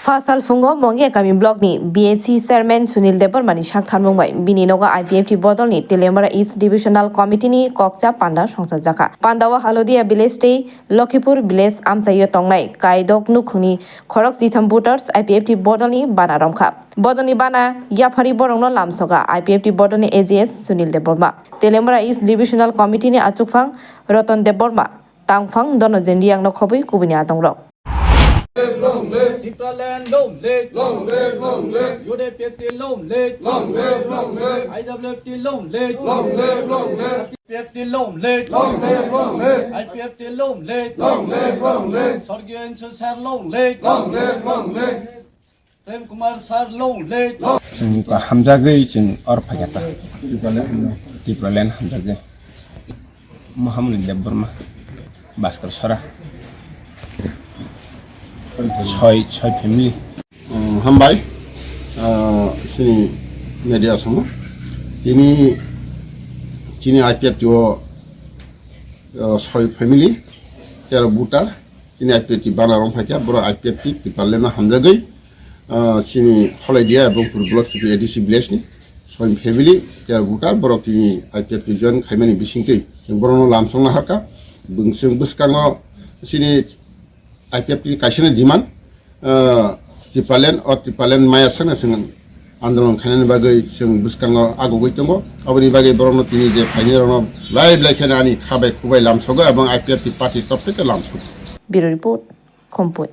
Fasal fungo mongi kami blog ni BAC Chairman Sunil Debarmani sakthar mongbai bini noga IPFT Bodolni Telemara East Divisional Committee ni kokcha panda songsat jaka pandawa Haludiya village tei Lakhipur village Amchaini tongnai Kaidok Nukhungni Khorok Chitham voters IPFT Bodolni Bana romkha Bodolni Bana yapari borongno lamsoga IPFT Bodolni AGS Sunil Debarma Telemara East Divisional Committee ni achukphang Roton Debarma tangphang dono jendiang no khobui kubini atongrok long leg, long leg, long leg, long leg, UPFT long leg, long leg, long leg, IPFT long leg, long leg, long leg, IPFT long leg, long leg, long leg, IPFT long leg, long leg, long leg, Sorgyan Sir long leg, long leg, long leg, Prem Kumar Sir long leg. Sing ka hamjagei sing or phagata. Tipalen hamjagei. Muhammad Debarma Baskar Sara. ছয় family হামবাই সিনি media সময় তিনি IPFT ছয় family 13 বুটার তিনি IPFT বানারম ফাইকা বড় IPFT পারলেনা হামজাগৈ সিনি হলাইদিয়া এবং block ADC ভিলেজনি ছয় family 13 বুটার বড় তিনি IPFT জয়েন খাইমানি বিসিংতৈ বড়নো লামসংনা হাকা বুংসং বুসকাङ সিনি IPFT kaisina diman tipalen maya sana sing andolon khanan bagai sing buskango agogoi tongo aboni bagai borono tini je phainirano live lakhena ani khabai khubai lamsogo ebong IPFT party top theke lamsogo Bureau report Khumpui